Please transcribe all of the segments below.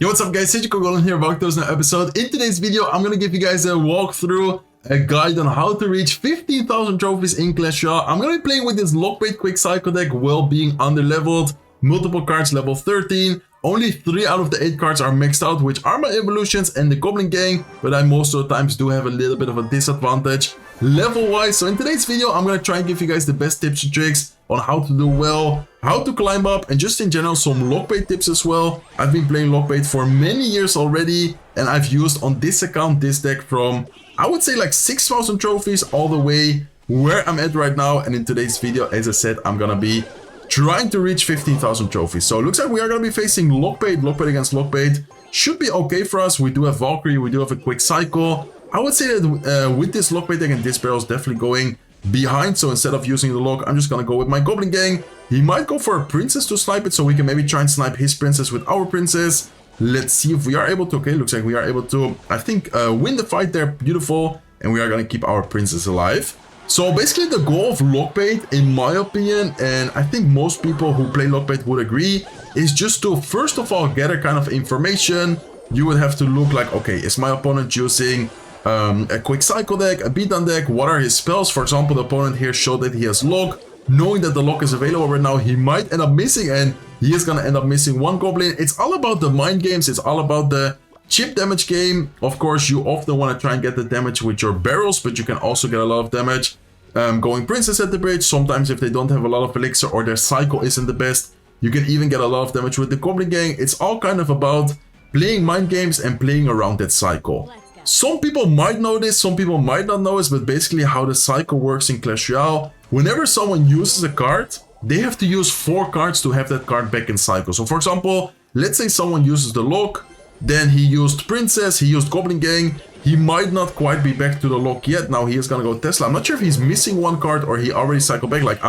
Yo, what's up guys, it's Goblin here, welcome to another episode. In today's video, I'm gonna give you guys a walkthrough, a guide on how to reach 15,000 trophies in Clash Royale. I'm gonna be playing with this lockbait quick cycle deck while being underleveled, multiple cards level 13. Only 3 out of the 8 cards are maxed out, which are my evolutions and the Goblin gang, but I most of the times do have a little bit of a disadvantage level-wise. So in today's video, I'm gonna try and give you guys the best tips and tricks on how to do well, how to climb up, and just in general some lockbait tips as well. I've been playing lockbait for many years already, and I've used on this account this deck from, I would say, like 6,000 trophies all the way where I'm at right now. And in today's video, as I said, I'm gonna be trying to reach 15,000 trophies. So it looks like we are going to be facing lockbait against lockbait. Should be okay for us. We do have Valkyrie, we do have a quick cycle. I would say that with this lockbait deck and this barrel is definitely going behind. So instead of using the lock, I'm just going to go with my Goblin gang. He might go for a princess to snipe it, so we can maybe try and snipe his princess with our princess. Let's see if we are able to. Okay, looks like we are able to, I think, win the fight there. Beautiful. And we are going to keep our princess alive. So basically the goal of lockbait, in my opinion, and I think most people who play lockbait would agree, is just to first of all gather kind of information. You would have to look like, okay, is my opponent using a quick cycle deck, a beatdown deck? What are his spells? For example, the opponent here showed that he has lock. Knowing that the lock is available right now, he might end up missing, and he is gonna end up missing one goblin. It's all about the mind games. It's all about the chip damage game. Of course, you often want to try and get the damage with your barrels, but you can also get a lot of damage going princess at the bridge. Sometimes if they don't have a lot of elixir or their cycle isn't the best, you can even get a lot of damage with the Goblin gang. It's all kind of about playing mind games and playing around that cycle. Some people might know this, some people might not know this, but basically how the cycle works in Clash Royale, whenever someone uses a card, they have to use 4 cards to have that card back in cycle. So for example, let's say someone uses the lock, then he used princess, he used Goblin gang. He might not quite be back to the lock yet. Now he is gonna go Tesla. I'm not sure if he's missing one card or he already cycled back. Like,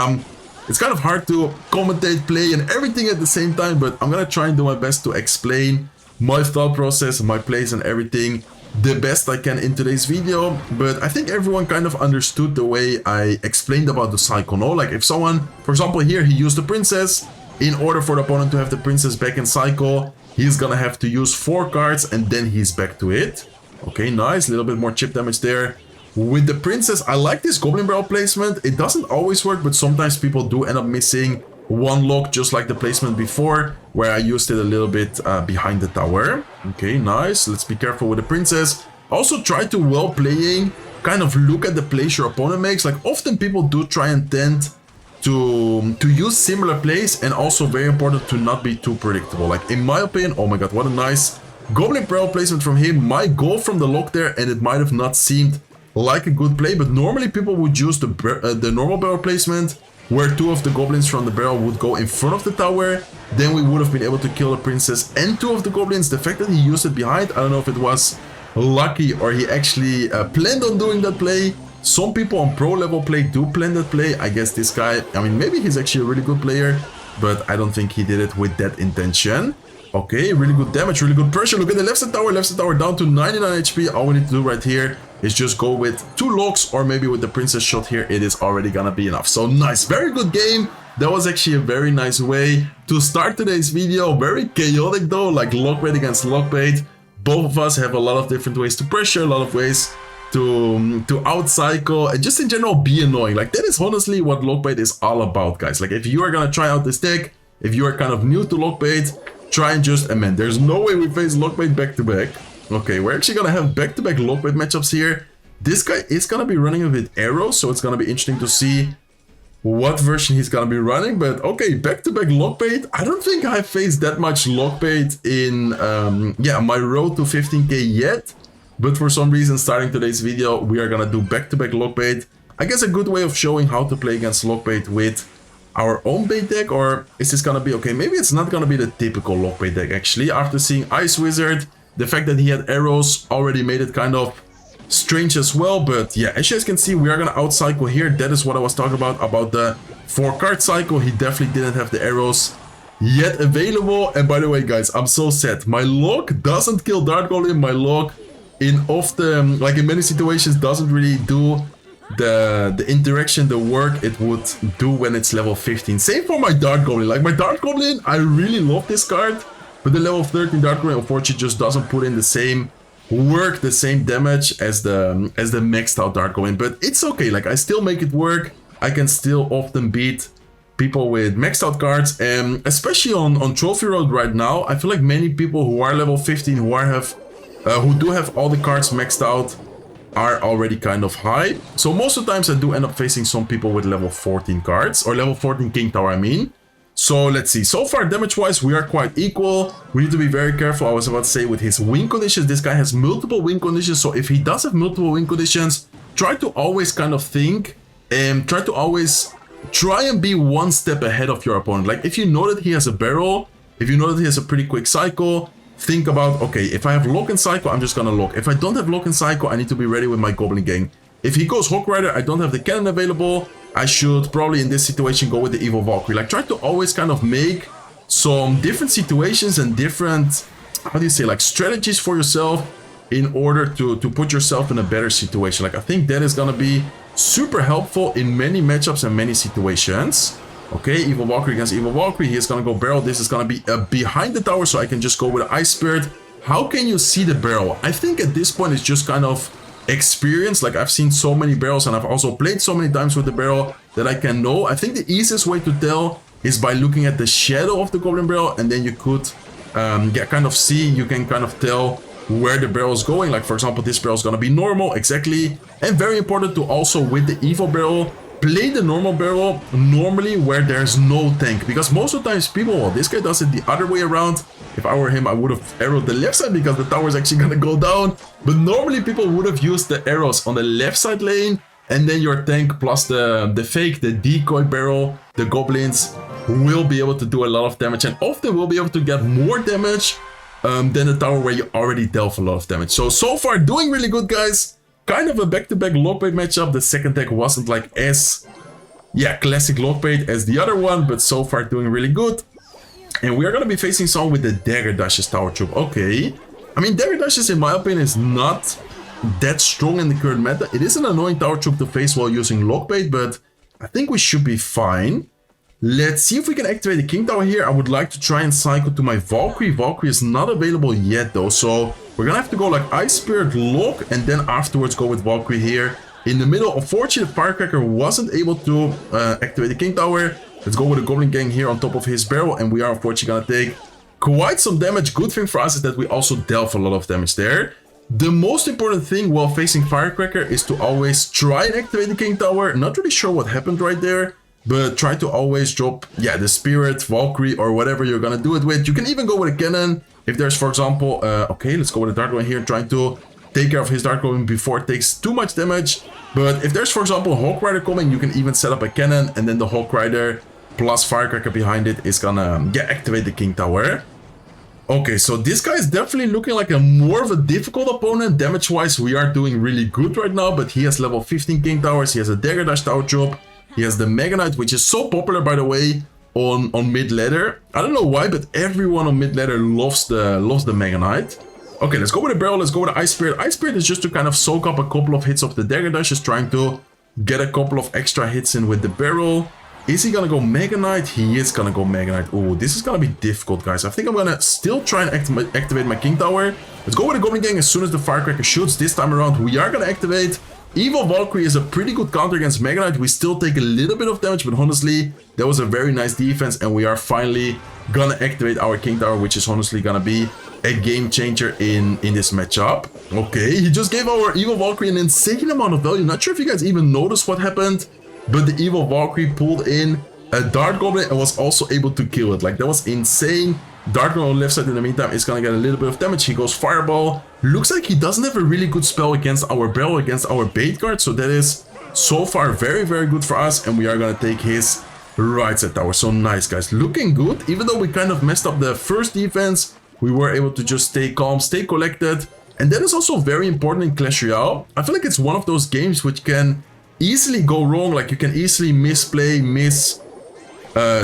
it's kind of hard to commentate, play, and everything at the same time, but I'm gonna try and do my best to explain my thought process, my plays, and everything the best I can in today's video. But I think everyone kind of understood the way I explained about the cycle, no? Like, if someone, for example, here he used the princess. In order for the opponent to have the princess back in cycle, he's gonna have to use 4 cards and then he's back to it. Okay, nice. A little bit more chip damage there. With the princess, I like this Goblin barrel placement. It doesn't always work, but sometimes people do end up missing one lock, just like the placement before, where I used it a little bit behind the tower. Okay, nice. Let's be careful with the princess. Also try to, while playing, kind of look at the plays your opponent makes. Like, often people do try and tend to use similar plays, and also very important to not be too predictable. Like, in my opinion, oh my god, what a nice Goblin barrel placement from him. My goal from the lock there, and it might have not seemed like a good play, but normally people would use the normal barrel placement, where 2 of the goblins from the barrel would go in front of the tower. Then we would have been able to kill the princess and 2 of the goblins. The fact that he used it behind, I don't know if it was lucky or he actually planned on doing that play. Some people on pro level play do plan that play. I guess this guy, I mean, maybe he's actually a really good player, but I don't think he did it with that intention. Okay, really good damage, really good pressure. Look at the left side tower down to 99 HP. All we need to do right here is just go with 2 locks, or maybe with the princess shot here, it is already gonna be enough. So nice, very good game. That was actually a very nice way to start today's video. Very chaotic though, like lockbait against lockbait. Both of us have a lot of different ways to pressure, a lot of ways to outcycle, and just in general be annoying. Like, that is honestly what lockbait is all about, guys. Like, if you are gonna try out this deck, if you are kind of new to lockbait, try and just amend. There's no way we face lockbait back to back. Okay, we're actually gonna have back-to-back lockbait matchups here. This guy is gonna be running with arrows, so it's gonna be interesting to see what version he's gonna be running. But okay, back-to-back lockbait. I don't think I faced that much lockbait in my road to 15k yet. But for some reason, starting today's video, we are gonna do back-to-back lockbait. I guess a good way of showing how to play against lockbait with our own bait deck. Or is this gonna be okay? Maybe it's not gonna be the typical lockbait deck actually. After seeing Ice Wizard, the fact that he had arrows already made it kind of strange as well. But yeah, as you guys can see, we are gonna outcycle here. That is what I was talking about the 4-card cycle. He definitely didn't have the arrows yet available. And by the way, guys, I'm so sad. My lock doesn't kill Dart Golem. My lock in many situations doesn't really do the interaction, the work it would do when it's level 15. Same for my Dart Goblin. Like, my Dart Goblin, I really love this card. But the level 13 Dart Goblin unfortunately just doesn't put in the same work, the same damage as the maxed out Dart Goblin. But it's okay, like I still make it work. I can still often beat people with maxed out cards, and especially on Trophy Road right now, I feel like many people who are level 15, who do have all the cards maxed out, are already kind of high. So most of the times I do end up facing some people with level 14 cards, or level 14 King Tower, I mean. So let's see, so far damage wise we are quite equal. We need to be very careful, I was about to say, with his win conditions. This guy has multiple win conditions, so if he does have multiple win conditions, try to always kind of think and try and be one step ahead of your opponent. Like if you know that he has a barrel, if you know that he has a pretty quick cycle, think about, okay, if I have lock and cycle, I'm just gonna lock. If I don't have lock and cycle, I need to be ready with my Goblin gang. If he goes Hawk Rider, I don't have the cannon available, I should probably in this situation go with the Evil Valkyrie. Like try to always kind of make some different situations and different, how do you say, like strategies for yourself in order to put yourself in a better situation. Like I think that is gonna be super helpful in many matchups and many situations. Okay, Evil Valkyrie against Evil Valkyrie. He is gonna go barrel. This is gonna be behind the tower, so I can just go with Ice Spirit. How can you see the barrel? I think at this point it's just kind of experience. Like I've seen so many barrels and I've also played so many times with the barrel that I can know. I think the easiest way to tell is by looking at the shadow of the Goblin barrel, and then you could you can kind of tell where the barrel is going. Like for example, this barrel is going to be normal, exactly. And very important to also, with the evil barrel, play the normal barrel normally where there's no tank, because most of the times people, well, this guy does it the other way around. If I were him, I would have arrowed the left side because the tower is actually going to go down. But normally people would have used the arrows on the left side lane, and then your tank plus the fake, the decoy barrel, the goblins will be able to do a lot of damage, and often will be able to get more damage than the tower where you already dealt a lot of damage. So far doing really good, guys. Kind of a back-to-back lockbait matchup. The second deck wasn't like as, yeah, classic lockbait as the other one, but so far doing really good. And we are going to be facing someone with the Dagger Duchess Tower Troop. Okay. I mean, Dagger Duchess, in my opinion, is not that strong in the current meta. It is an annoying tower troop to face while using lockbait, but I think we should be fine. Let's see if we can activate the King Tower here. I would like to try and cycle to my Valkyrie. Valkyrie is not available yet though, so we're gonna have to go like Ice Spirit, lock, and then afterwards go with Valkyrie here in the middle. Unfortunately, Firecracker wasn't able to activate the King Tower. Let's go with the Goblin Gang here on top of his barrel, and we are unfortunately gonna take quite some damage. Good thing for us is that we also dealt a lot of damage there. The most important thing while facing Firecracker is to always try and activate the King Tower. Not really sure what happened right there, but try to always drop, yeah, the Spirit, Valkyrie, or whatever you're gonna do it with. You can even go with a cannon. If there's, for example, okay, let's go with a Dart Goblin here, trying to take care of his Dart Goblin before it takes too much damage. But if there's, for example, Hawk Rider coming, you can even set up a cannon, and then the Hawk Rider plus Firecracker behind it is gonna, yeah, activate the King Tower. Okay, so this guy is definitely looking like a more of a difficult opponent. Damage-wise, we are doing really good right now, but he has level 15 King Towers, he has a Dagger Dash Tower Drop, he has the Mega Knight, which is so popular, by the way, on mid-ladder. I don't know why, but everyone on mid-ladder loves the Mega Knight. Okay, let's go with a barrel, let's go with the Ice Spirit. Ice Spirit is just to kind of soak up a couple of hits of the Dagger Dash, just trying to get a couple of extra hits in with the barrel. Is he gonna go Mega Knight? He is gonna go Mega Knight. Oh, this is gonna be difficult, guys. I think I'm gonna still try and activate my King Tower. Let's go with the Goblin Gang as soon as the Firecracker shoots. This time around, we are gonna activate. Evil Valkyrie is a pretty good counter against Mega Knight. We still take a little bit of damage, but honestly, that was a very nice defense, and we are finally gonna activate our King Tower, which is honestly gonna be a game changer in this matchup. Okay, he just gave our Evil Valkyrie an insane amount of value. Not sure if you guys even noticed what happened, but the Evil Valkyrie pulled in a Dart Goblin and was also able to kill it. Like, that was insane. Dart Goblin on the left side in the meantime is gonna get a little bit of damage. He goes Fireball. Looks like he doesn't have a really good spell against our barrel, against our bait guard. So that is so far very, very good for us. And we are gonna take his right side tower. So nice, guys. Looking good. Even though we kind of messed up the first defense, we were able to just stay calm, stay collected. And that is also very important in Clash Royale. I feel like it's one of those games which can easily go wrong. Like, you can easily misplay,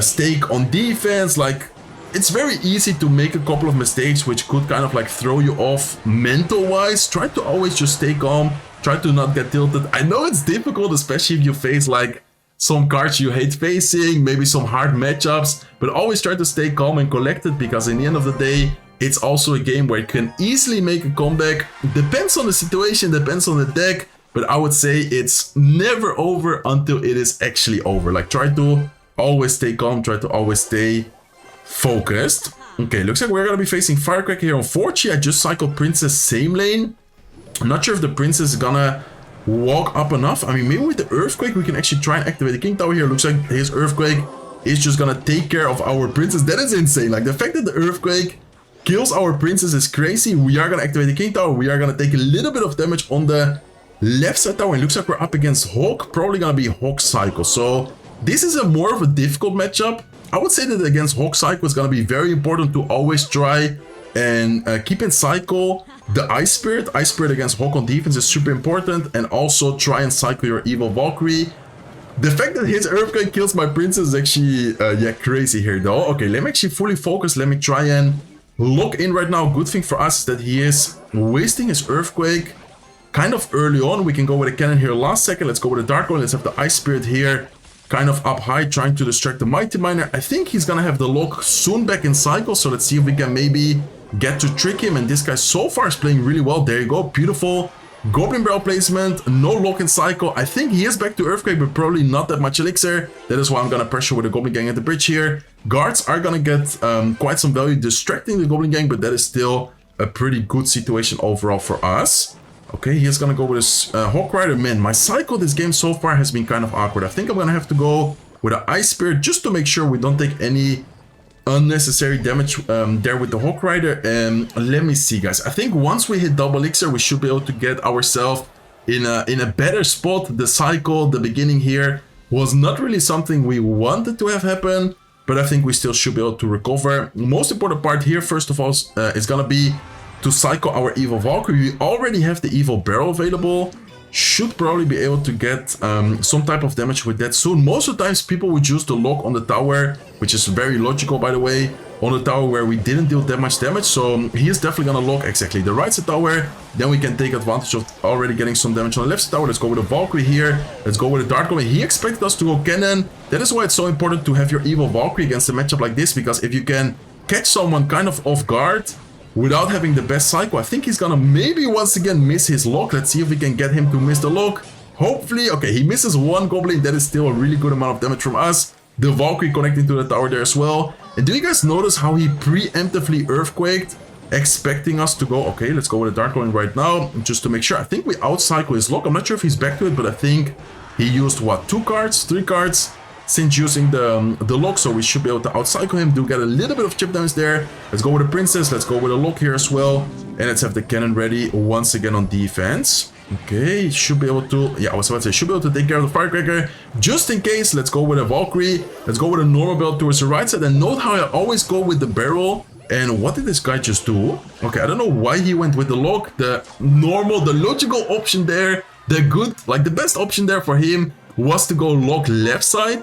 stake on defense. Like, it's very easy to make a couple of mistakes which could kind of like throw you off mental wise. Try to always just stay calm, try to not get tilted. I know it's difficult, especially if you face like some cards you hate facing, maybe some hard matchups, but always try to stay calm and collected, because in the end of the day, it's also a game where you can easily make a comeback. Depends on the situation, depends on the deck, but I would say it's never over until it is actually over. Like, try to always stay calm, try to always stay focused. Okay, looks like we're gonna be facing Firecracker here. Unfortunately, I just cycled Princess same lane. I'm not sure if the Princess is gonna walk up enough. I mean, maybe with the Earthquake, we can actually try and activate the King Tower here. Looks like his Earthquake is just gonna take care of our Princess. That is insane. Like, the fact that the Earthquake kills our Princess is crazy. We are gonna activate the King Tower. We are gonna take a little bit of damage on the left side tower. It looks like we're up against Hawk. Probably gonna be Hawk Cycle. So this is a more of a difficult matchup. I would say that against Hawk Cycle is gonna be very important to always try and keep in cycle the Ice Spirit. Ice Spirit against Hawk on defense is super important. And also try and cycle your Evil Valkyrie. The fact that his Earthquake kills my Princess is actually, yeah, crazy here though. Okay, let me actually fully focus. Let me try and lock in right now. Good thing for us is that he is wasting his Earthquake kind of early on. We can go with a cannon here last second. Let's go with a Dark One. Let's have the Ice Spirit here kind of up high, trying to distract the Mighty Miner. I think he's gonna have the lock soon back in cycle, so let's see if we can maybe get to trick him. And this guy so far is playing really well. There you go, beautiful Goblin barrel placement, no lock in cycle. I think he is back to Earthquake, but probably not that much elixir. That is why I'm gonna pressure with the Goblin Gang at the bridge here. Guards are gonna get quite some value distracting the Goblin Gang, but that is still a pretty good situation overall for us. Okay, he's gonna go with his Hawk Rider. Man, my cycle this game so far has been kind of awkward. I think I'm gonna have to go with an Ice Spirit just to make sure we don't take any unnecessary damage there with the Hawk Rider. And let me see, guys. I think once we hit double elixir, we should be able to get ourselves in a better spot. The cycle, the beginning here, was not really something we wanted to have happen, but I think we still should be able to recover. The most important part here, first of all, is gonna be to cycle our Evil Valkyrie. We already have the Evil Barrel available. Should probably be able to get some type of damage with that soon. Most of the times people would use the lock on the tower, which is very logical, by the way, on the tower where we didn't deal that much damage. So he is definitely gonna lock exactly the right side tower. Then we can take advantage of already getting some damage on the left side tower. Let's go with a Valkyrie here. Let's go with a Dark One. He expected us to go cannon. That is why it's so important to have your Evil Valkyrie against a matchup like this, because if you can catch someone kind of off guard without having the best cycle, I think he's gonna maybe once again miss his lock. Let's see if we can get him to miss the lock. Hopefully. Okay, he misses one Goblin. That is still a really good amount of damage from us. The Valkyrie connecting to the tower there as well. And do you guys notice how he preemptively Earthquaked, expecting us to go? Okay, let's go with a Dark One right now, just to make sure. I think we outcycle his lock. I'm not sure if he's back to it, but I think he used, what, 2 cards, 3 cards? Since using the lock, so we should be able to outcycle him. Do get a little bit of chip damage there. Let's go with a Princess. Let's go with a lock here as well. And let's have the cannon ready once again on defense. Okay, should be able to, yeah, I was about to say, should be able to take care of the Firecracker. Just in case, let's go with a Valkyrie. Let's go with a normal barrel towards the right side. And note how I always go with the barrel. And what did this guy just do? Okay, I don't know why he went with the lock. The normal, the logical option there, the good, like the best option there for him was to go lock left side,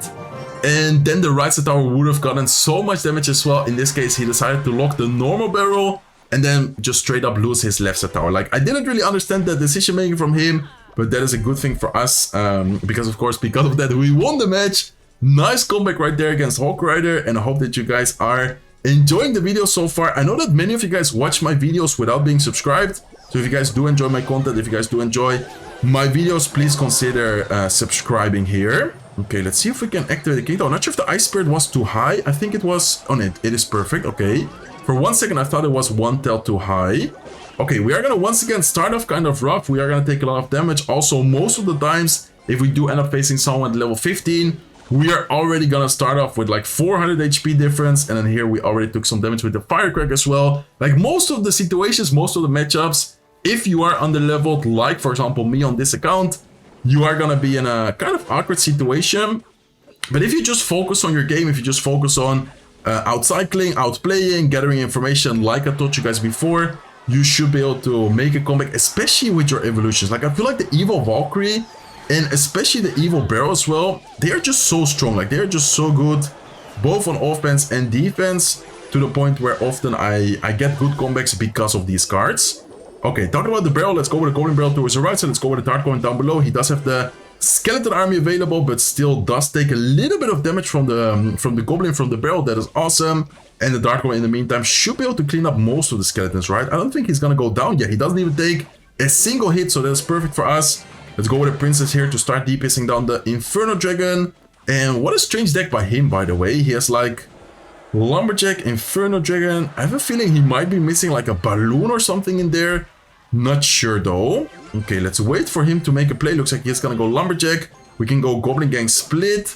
and then the right side tower would have gotten so much damage as well. In this case, he decided to lock the normal barrel and then just straight up lose his left side tower. Like, I didn't really understand the decision making from him, but that is a good thing for us, because of course, because of that, we won the match. Nice comeback right there against Hawk Rider, and I hope that you guys are enjoying the video so far. I know that many of you guys watch my videos without being subscribed, so if you guys do enjoy my content, if you guys do enjoy my videos, please consider subscribing here. Okay, let's see if we can activate the King Tower. I'm not sure if the Ice Spirit was too high. I think it was on it. It is perfect. Okay. For one second, I thought it was one tel too high. Okay, we are going to once again start off kind of rough. We are going to take a lot of damage. Also, most of the times, if we do end up facing someone at level 15, we are already going to start off with like 400 HP difference. And then here we already took some damage with the Firecracker as well. Like most of the situations, most of the matchups, if you are underleveled, like for example me on this account, you are gonna be in a kind of awkward situation. But if you just focus on your game, if you just focus on outcycling, outplaying, gathering information, like I told you guys before, you should be able to make a comeback, especially with your evolutions. Like I feel like the Evil Valkyrie and especially the Evil Barrel as well, they are just so strong. Like they are just so good, both on offense and defense, to the point where often I get good comebacks because of these cards. Okay, talking about the barrel, let's go with the Golden Barrel towards the right side. Let's go with the Dark One down below. He does have the skeleton army available, but still does take a little bit of damage from the goblin from the barrel. That is awesome. And the Dark Goblin in the meantime should be able to clean up most of the skeletons, right? I don't think he's gonna go down yet. He doesn't even take a single hit, so that's perfect for us. Let's go with the princess here to start DPSing down the Inferno Dragon. And what a strange deck by him, by the way. He has like Lumberjack, Inferno Dragon. I have a feeling he might be missing like a balloon or something in there. Not sure though. Okay, let's wait for him to make a play. Looks like he's gonna go Lumberjack. We can go Goblin Gang Split.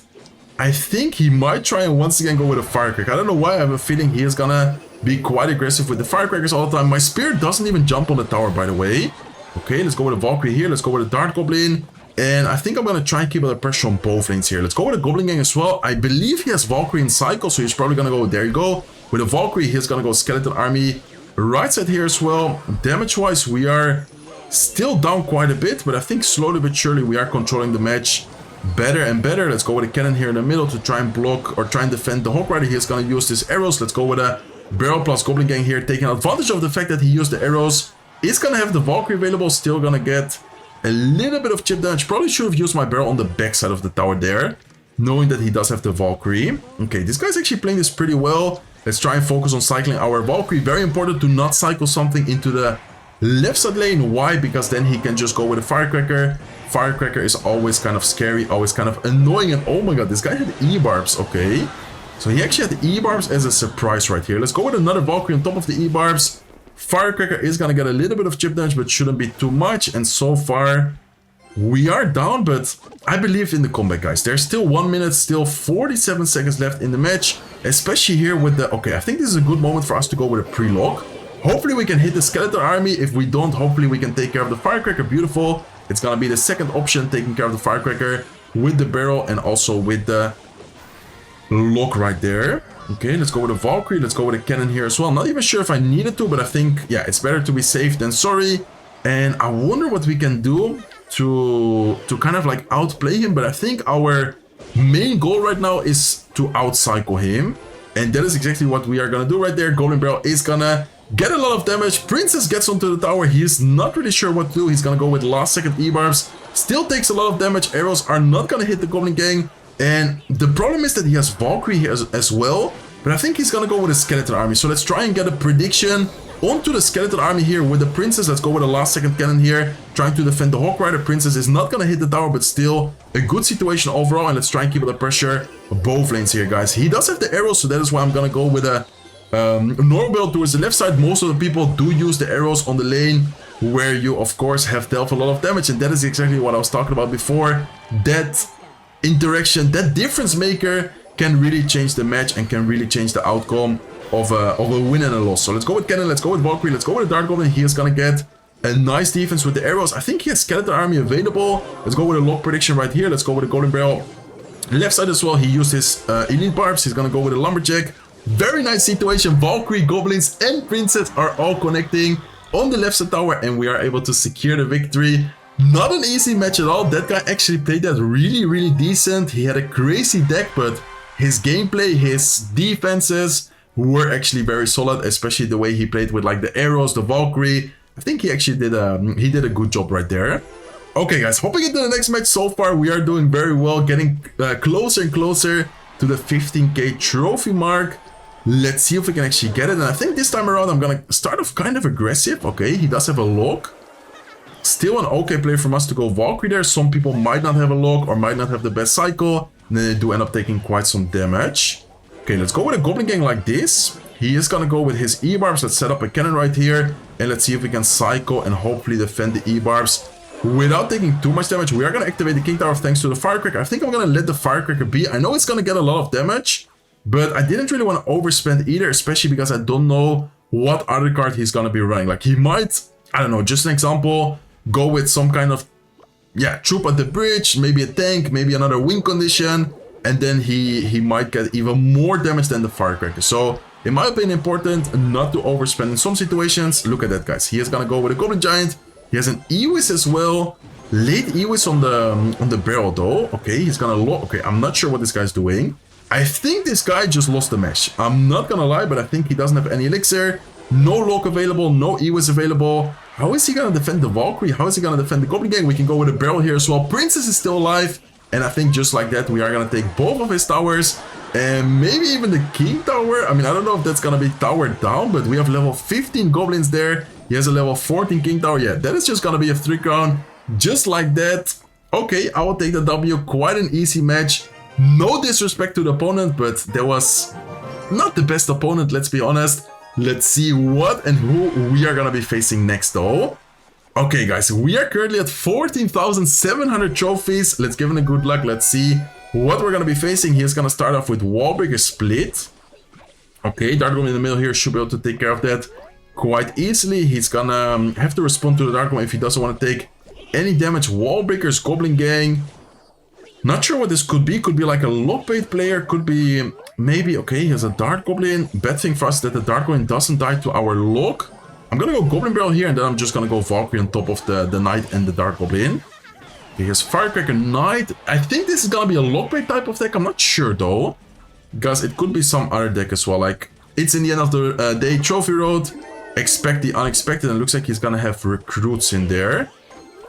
I think he might try and once again go with a Firecracker. I don't know why. I have a feeling he is gonna be quite aggressive with the Firecrackers all the time. My Spear doesn't even jump on the tower, by the way. Okay, let's go with a Valkyrie here. Let's go with a Dart Goblin. And I think I'm gonna try and keep the pressure on both lanes here. Let's go with a Goblin Gang as well. I believe he has Valkyrie in Cycle, so he's probably gonna go, there you go. With a Valkyrie, he's gonna go Skeleton Army. Right side here as well. Damage-wise, we are still down quite a bit, but I think slowly but surely we are controlling the match better and better. Let's go with a cannon here in the middle to try and block or try and defend the Hawk Rider. He's gonna use his arrows. Let's go with a Barrel plus Goblin Gang here, taking advantage of the fact that he used the arrows. He's gonna have the Valkyrie available, still gonna get a little bit of chip damage. Probably should have used my barrel on the back side of the tower there, knowing that he does have the Valkyrie. Okay, this guy's actually playing this pretty well. Let's try and focus on cycling our Valkyrie. Very important to not cycle something into the left side lane. Why? Because then he can just go with a Firecracker. Firecracker is always kind of scary, always kind of annoying. And oh my god, this guy had E-Barbs. Okay, so he actually had E-Barbs as a surprise right here. Let's go with another Valkyrie on top of the E-Barbs. Firecracker is gonna get a little bit of chip damage, but shouldn't be too much. And so far, we are down, but I believe in the comeback, guys. There's still 1 minute, still 47 seconds left in the match, especially here with the... Okay, I think this is a good moment for us to go with a pre-lock. Hopefully we can hit the Skeleton Army. If we don't, hopefully we can take care of the Firecracker. Beautiful. It's gonna be the second option, taking care of the Firecracker with the barrel and also with the lock right there. Okay, let's go with a Valkyrie. Let's go with a cannon here as well. Not even sure if I needed to, but I think, yeah, it's better to be safe than sorry. And I wonder what we can do to kind of like outplay him, but I think our main goal right now is to outcycle him, and that is exactly what we are gonna do right there. Goblin Barrel is gonna get a lot of damage. Princess gets onto the tower. He is not really sure what to do. He's gonna go with last second E-Barbs. Still takes a lot of damage. Arrows are not gonna hit the Goblin Gang, and the problem is that he has Valkyrie here as well, but I think he's gonna go with a Skeleton Army. So let's try and get a prediction onto the Skeleton Army here with the Princess. Let's go with a last second cannon here, trying to defend the Hawk Rider. Princess is not gonna hit the tower, but still a good situation overall. And let's try and keep the pressure both lanes here, guys. He does have the arrows, so that is why I'm gonna go with a normal build towards the left side. Most of the people do use the arrows on the lane where you, of course, have dealt a lot of damage, and that is exactly what I was talking about before. That interaction, that difference maker can really change the match and can really change the outcome of a win and a loss. So let's go with cannon, let's go with Valkyrie, let's go with the Dark Goblin. He is gonna get a nice defense with the arrows. I think he has Skeleton Army available. Let's go with a lock prediction right here. Let's go with a Golden Barrel. Left side as well, he used his Elite Barbs. He's gonna go with a Lumberjack. Very nice situation. Valkyrie, Goblins, and Princess are all connecting on the left side tower, and we are able to secure the victory. Not an easy match at all. That guy actually played that really decent. He had a crazy deck, but his gameplay, his defenses were actually very solid, especially the way he played with like the arrows, the Valkyrie. I think he actually did a good job right there. Okay, guys, hopping into the next match. So far we are doing very well, getting closer and closer to the 15k trophy mark. Let's see if we can actually get it. And I think this time around I'm gonna start off kind of aggressive. Okay, he does have a lock. Still an okay play from us to go Valkyrie there. Some people might not have a lock or might not have the best cycle, and then they do end up taking quite some damage. Okay, let's go with a Goblin Gang like this. He is gonna go with his E-Barbs. Let's set up a cannon right here, and let's see if we can cycle and hopefully defend the E-Barbs without taking too much damage. We are gonna activate the King Tower thanks to the Firecracker. I think I'm gonna let the Firecracker be. I know it's gonna get a lot of damage, but I didn't really want to overspend either, especially because I don't know what other card he's gonna be running. Like he might, I don't know, just an example, go with some kind of, yeah, troop at the bridge, maybe a tank, maybe another win condition, and then he might get even more damage than the Firecracker. So in my opinion, important not to overspend in some situations. Look at that, guys. He is gonna go with a Goblin Giant. He has an Ewis as well. Late Ewis on the barrel though. Okay, he's gonna lock. Okay, I'm not sure what this guy's doing. I think this guy just lost the match. I'm not gonna lie, but I think he doesn't have any elixir. No lock available, no Ewis available. How is he gonna defend the Valkyrie? How is he gonna defend the Goblin Gang? We can go with a barrel here as well. Princess is still alive. And I think just like that, we are gonna take both of his towers. And maybe even the King Tower. I mean, I don't know if that's gonna be towered down, but we have level 15 Goblins there. He has a level 14 King Tower. Yeah, that is just gonna be a 3-crown. Just like that. Okay, I will take the W. Quite an easy match. No disrespect to the opponent, but there was not the best opponent, let's be honest. Let's see what and who we are gonna be facing next though. Okay guys, we are currently at 14,700 trophies. Let's give him a good luck. Let's see what we're gonna be facing. He's gonna start off with Wallbreaker Split. Okay, Dart Golem in the middle here should be able to take care of that quite easily. He's gonna have to respond to the Dart Golem if he doesn't want to take any damage. Wallbreakers, Goblin Gang. Not sure what this could be. Could be like a lockbait player. Could be maybe, okay, he has a Dart Goblin. Bad thing for us that the Dart Goblin doesn't die to our lock. I'm gonna go Goblin Barrel here and then I'm just gonna go Valkyrie on top of the Knight and the Dart Goblin. He has Firecracker Knight. I think this is gonna be a lockbait type of deck. I'm not sure though. Because it could be some other deck as well. Like, it's in the end of the day. Trophy Road. Expect the unexpected. And it looks like he's gonna have recruits in there.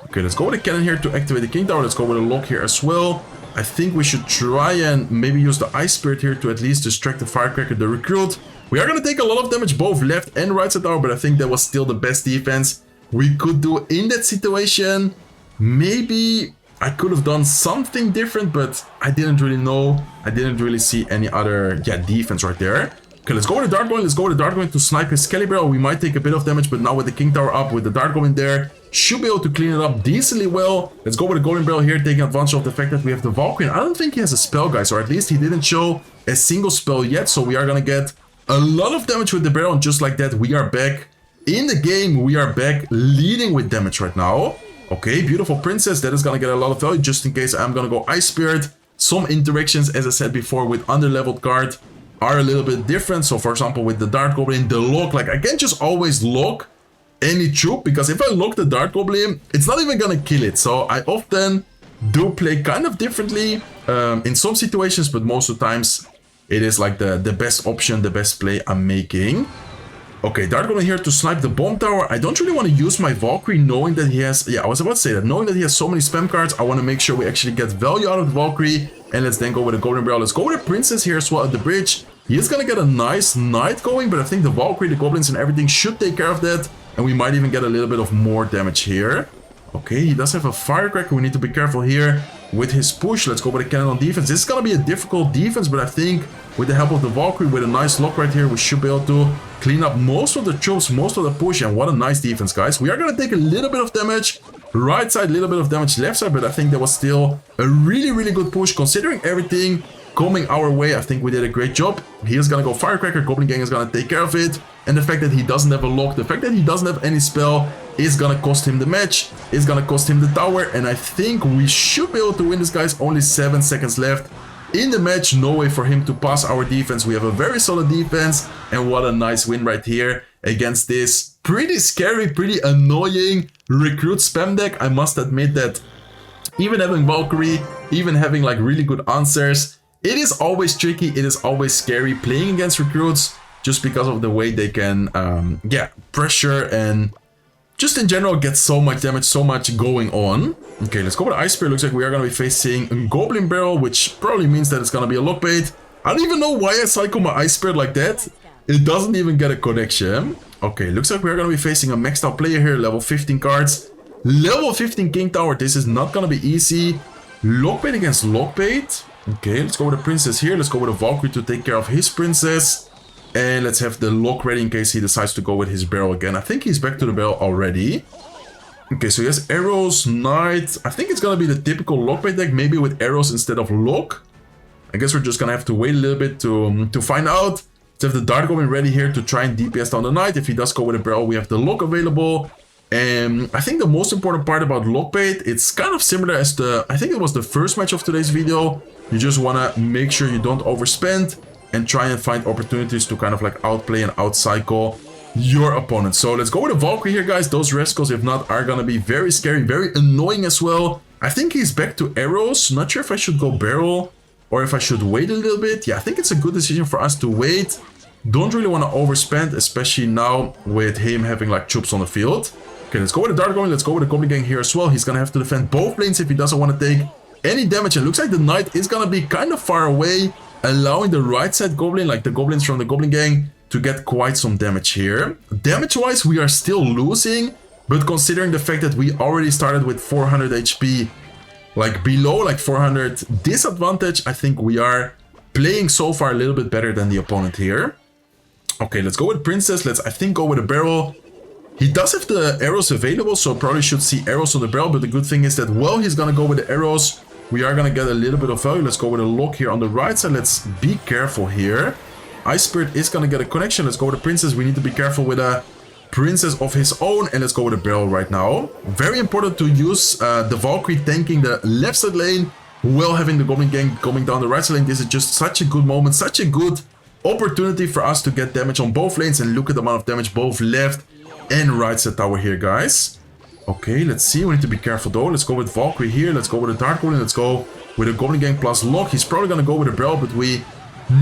Okay, let's go with a cannon here to activate the King Tower. Let's go with a lock here as well. I think we should try and maybe use the Ice Spirit here to at least distract the Firecracker, the recruit. We are going to take a lot of damage both left and right side tower, but I think that was still the best defense we could do in that situation. Maybe I could have done something different, but I didn't really know. I didn't really see any other defense right there. Okay, let's go with the Dart Goblin. Let's go with the Dart Goblin to snipe his Skelly Barrel. We might take a bit of damage, but now with the King Tower up, with the Dart Goblin there, should be able to clean it up decently well. Let's go with the Golden Barrel here, taking advantage of the fact that we have the Valkyrie. I don't think he has a spell, guys, or at least he didn't show a single spell yet, so we are gonna get a lot of damage with the barrel, and just like that, we are back in the game. We are back leading with damage right now. Okay, beautiful Princess. That is gonna get a lot of value, just in case I'm gonna go Ice Spirit. Some interactions, as I said before, with Underleveled card are a little bit different. So, for example, with the Dart Goblin, the lock, like I can't just always lock any troop, because if I lock the Dart Goblin, it's not even gonna kill it. So I often do play kind of differently in some situations, but most of the times it is like the best option, the best play I'm making. Okay, Dart Goblin here to snipe the bomb tower. I don't really want to use my Valkyrie knowing that he has... Yeah, I was about to say that. Knowing that he has so many spam cards, I want to make sure we actually get value out of the Valkyrie. And let's then go with a Golden Barrel. Let's go with a Princess here as well at the bridge. He is going to get a nice Knight going, but I think the Valkyrie, the Goblins and everything should take care of that. And we might even get a little bit of more damage here. Okay, he does have a Firecracker. We need to be careful here with his push. Let's go with a cannon on defense. This is going to be a difficult defense, but I think with the help of the Valkyrie, with a nice lock right here, we should be able to clean up most of the troops, most of the push, and what a nice defense, guys. We are going to take a little bit of damage. Right side, a little bit of damage left side, but I think that was still a really, really good push. Considering everything coming our way, I think we did a great job. He is going to go Firecracker. Goblin Gang is going to take care of it. And the fact that he doesn't have a lock, the fact that he doesn't have any spell is going to cost him the match. Is going to cost him the tower. And I think we should be able to win this, guys. Only 7 seconds left in the match. No way for him to pass our defense. We have a very solid defense. And what a nice win right here against this pretty scary, pretty annoying recruit spam deck. I must admit that even having Valkyrie, even having like really good answers, it is always tricky. It is always scary playing against recruits, just because of the way they can, pressure and just in general get so much damage, so much going on. Okay, let's go with Ice Spear. Looks like we are going to be facing a Goblin Barrel, which probably means that it's going to be a lockbait. I don't even know why I cycle my Ice Spear like that. It doesn't even get a connection. Okay, looks like we're going to be facing a maxed out player here, level 15 cards. Level 15 King Tower. This is not going to be easy. Lockbait against lockbait. Okay, let's go with a Princess here. Let's go with a Valkyrie to take care of his Princess. And let's have the lock ready in case he decides to go with his barrel again. I think he's back to the barrel already. Okay, so he has arrows, knight. I think it's going to be the typical lockbait deck, maybe with arrows instead of lock. I guess we're just going to have to wait a little bit to find out. Let's have the Dart Goblin ready here to try and DPS down the knight. If he does go with a barrel, we have the lock available. And I think the most important part about lockbait, it's kind of similar as I think it was the first match of today's video. You just want to make sure you don't overspend and try and find opportunities to kind of like outplay and outcycle your opponent. So let's go with a Valkyrie here, guys. Those rascals, if not, are gonna be very scary, very annoying as well. I think he's back to arrows. Not sure if I should go barrel or if I should wait a little bit. Yeah, I think it's a good decision for us to wait. Don't really want to overspend, especially now with him having like troops on the field. Okay, let's go with the Dark Goblin. Let's go with the Goblin Gang here as well. He's gonna have to defend both lanes if he doesn't want to take any damage. It looks like the Knight is gonna be kind of far away, allowing the right side Goblin, like the Goblins from the Goblin Gang, to get quite some damage here. Damage-wise, we are still losing, but considering the fact that we already started with 400 HP, like below like 400 disadvantage, I think we are playing so far a little bit better than the opponent here. Okay, let's go with Princess. Let's, I think, go with a barrel. He does have the arrows available, so probably should see arrows on the barrel, but the good thing is that, well, he's gonna go with the arrows. We are gonna get a little bit of value. Let's go with a lock here on the right side. Let's be careful here. Ice Spirit is gonna get a connection. Let's go with the Princess. We need to be careful with a Princess of his own, and let's go with a barrel right now. Very important to use the Valkyrie tanking the left side lane while having the Goblin Gang coming down the right side lane. This is just such a good moment, such a good opportunity for us to get damage on both lanes, and look at the amount of damage both left and right side tower here, guys. Okay, let's see. We need to be careful though. Let's go with Valkyrie here. Let's go with a Dark Goblin. Let's go with a Goblin Gang plus lock. He's probably gonna go with a barrel, but we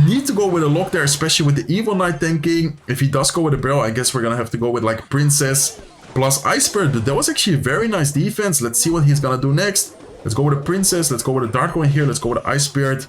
need to go with a lock there, especially with the Evil Knight tanking. If he does go with a barrel, I guess we're gonna have to go with like Princess plus Ice Spirit, but that was actually a very nice defense. Let's see what he's gonna do next. Let's go with a Princess. Let's go with a Dark Goblin here. Let's go with Ice Spirit.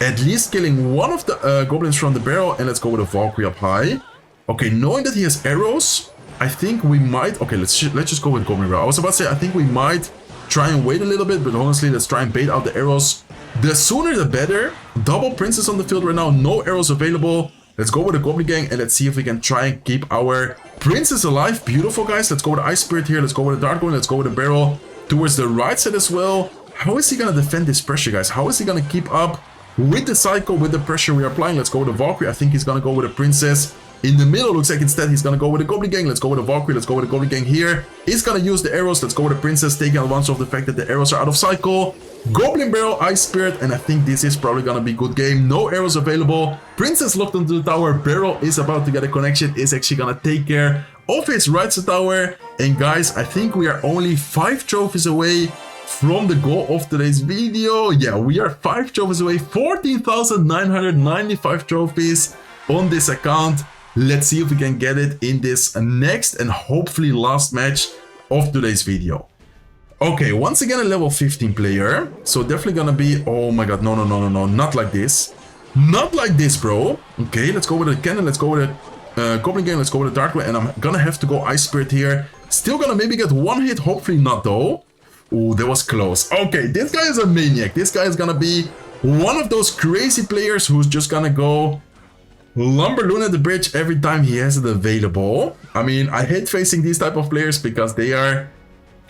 At least killing one of the Goblins from the barrel, and let's go with a Valkyrie up high. Okay, knowing that he has arrows, I think we might... Okay, let's just go with Goblin Row. I was about to say, I think we might try and wait a little bit, but honestly, let's try and bait out the arrows. The sooner the better. Double Princess on the field right now, no arrows available. Let's go with the Goblin Gang, and let's see if we can try and keep our Princess alive. Beautiful, guys. Let's go with Ice Spirit here. Let's go with the Dark Goblin. Let's go with the barrel towards the right side as well. How is he going to defend this pressure, guys? How is he going to keep up with the cycle, with the pressure we are applying? Let's go with the Valkyrie. I think he's going to go with a Princess in the middle. Looks like instead he's going to go with the Goblin Gang. Let's go with the Valkyrie. Let's go with the Goblin Gang here. He's going to use the arrows. Let's go with the Princess, taking advantage of the fact that the arrows are out of cycle. Goblin Barrel, Ice Spirit, and I think this is probably going to be a good game. No arrows available. Princess locked onto the tower. Barrel is about to get a connection. Is actually going to take care of his right side tower. And guys, I think we are only 5 trophies away from the goal of today's video. Yeah, we are 5 trophies away. 14,995 trophies on this account. Let's see if we can get it in this next and hopefully last match of today's video. Okay, once again a level 15 player. So definitely gonna be... Oh my god, no, not like this. Not like this, bro. Okay, let's go with the cannon. Let's go with the Goblin Gang. Let's go with the Dark One. And I'm gonna have to go Ice Spirit here. Still gonna maybe get one hit. Hopefully not, though. Ooh, that was close. Okay, this guy is a maniac. This guy is gonna be one of those crazy players who's just gonna go Lumberloon at the bridge every time he has it available. I mean, I hate facing these type of players because they are...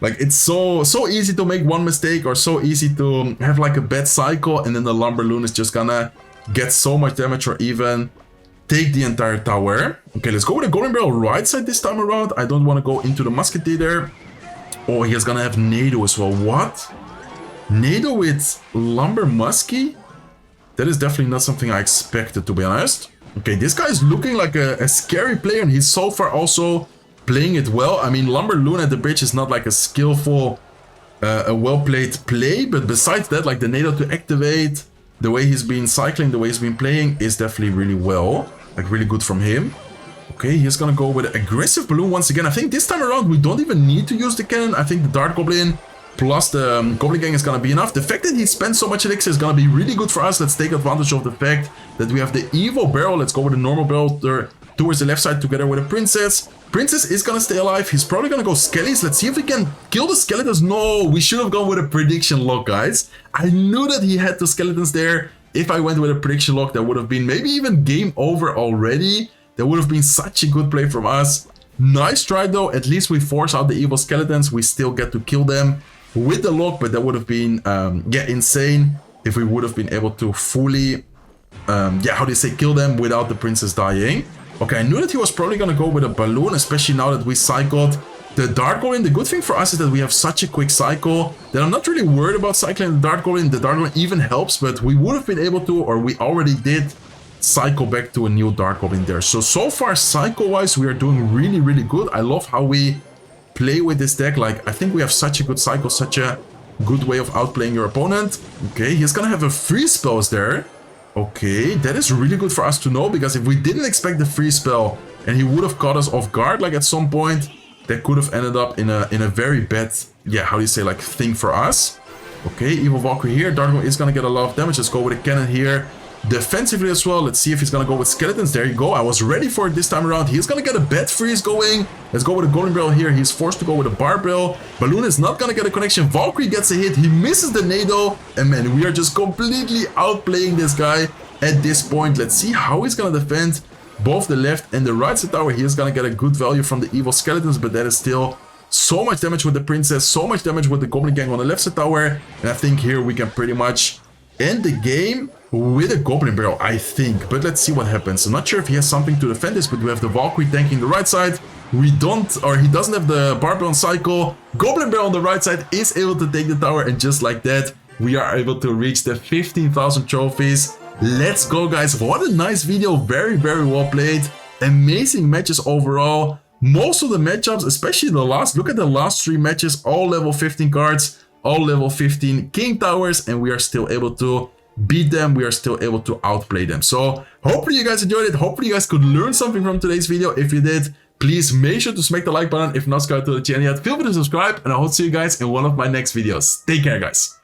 Like, it's so easy to make one mistake, or so easy to have like a bad cycle, and then the Lumberloon is just gonna get so much damage or even take the entire tower. Okay, let's go with the Golden Barrel right side this time around. I don't want to go into the Musketeer. Oh, he's gonna have Nado as well. What? Nado with Lumber Muskie? That is definitely not something I expected, to be honest. Okay, this guy is looking like a scary player, and he's so far also playing it well. I mean, Lumberloon at the bridge is not like a skillful, a well-played play, but besides that, like the Nado to activate, the way he's been cycling, the way he's been playing is definitely really well. Like, really good from him. Okay, he's gonna go with aggressive balloon once again. I think this time around we don't even need to use the cannon. I think the Dark Goblin plus the Goblin Gang is gonna be enough. The fact that he spent so much elixir is gonna be really good for us. Let's take advantage of the fact that we have the evil barrel. Let's go with the normal barrel towards the left side together with the Princess. Princess is gonna stay alive. He's probably gonna go skellies. Let's see if we can kill the skeletons. No, we should have gone with a prediction lock, guys. I knew that he had the skeletons there. If I went with a prediction lock, that would have been maybe even game over already. That would have been such a good play from us. Nice try though. At least we force out the evil skeletons. We still get to kill them with the lock, but that would have been yeah, insane if we would have been able to fully yeah, how do you say, kill them without the Princess dying. Okay, I knew that he was probably gonna go with a balloon, especially now that we cycled the Dark Goblin. The good thing for us is that we have such a quick cycle that I'm not really worried about cycling the Dark Goblin. The Dark Goblin even helps, but we would have been able to, or we already did, cycle back to a new Dark Goblin there. So far, cycle-wise, we are doing really, really good. I love how we play with this deck. Like, I think we have such a good cycle, such a good way of outplaying your opponent. Okay, he's gonna have a freeze spells there. Okay, that is really good for us to know, because if we didn't expect the freeze spell and he would have caught us off guard, like at some point, that could have ended up in a very bad, yeah, how do you say, like, thing for us. Okay, Evil Valkyrie here. Dark is gonna get a lot of damage. Let's go with a cannon here. Defensively as well. Let's see if he's gonna go with skeletons. There you go. I was ready for it this time around. He's gonna get a bed freeze going. Let's go with a golden barrel here. He's forced to go with a barb barrel. Balloon is not gonna get a connection. Valkyrie gets a hit. He misses the nado. And man, we are just completely outplaying this guy at this point. Let's see how he's gonna defend both the left and the right side tower. He is gonna get a good value from the evil skeletons, but that is still so much damage with the princess, so much damage with the goblin gang on the left side tower. And I think here we can pretty much end the game with a goblin barrel, I think. But let's see what happens. I'm not sure if he has something to defend this, but we have the Valkyrie tanking the right side. We don't, or he doesn't have the barbarian cycle. Goblin barrel on the right side is able to take the tower, and just like that, we are able to reach the 15,000 trophies. Let's go, guys. What a nice video. Very, very well played. Amazing matches overall. Most of the matchups, especially the last, look at the last 3 matches, all level 15 cards, all level 15 king towers, and we are still able to beat them. We are still able to outplay them. So hopefully you guys enjoyed it. Hopefully you guys could learn something from today's video. If you did, please make sure to smack the like button. If not subscribed to the channel yet, feel free to subscribe, and I hope to see you guys in one of my next videos. Take care, guys.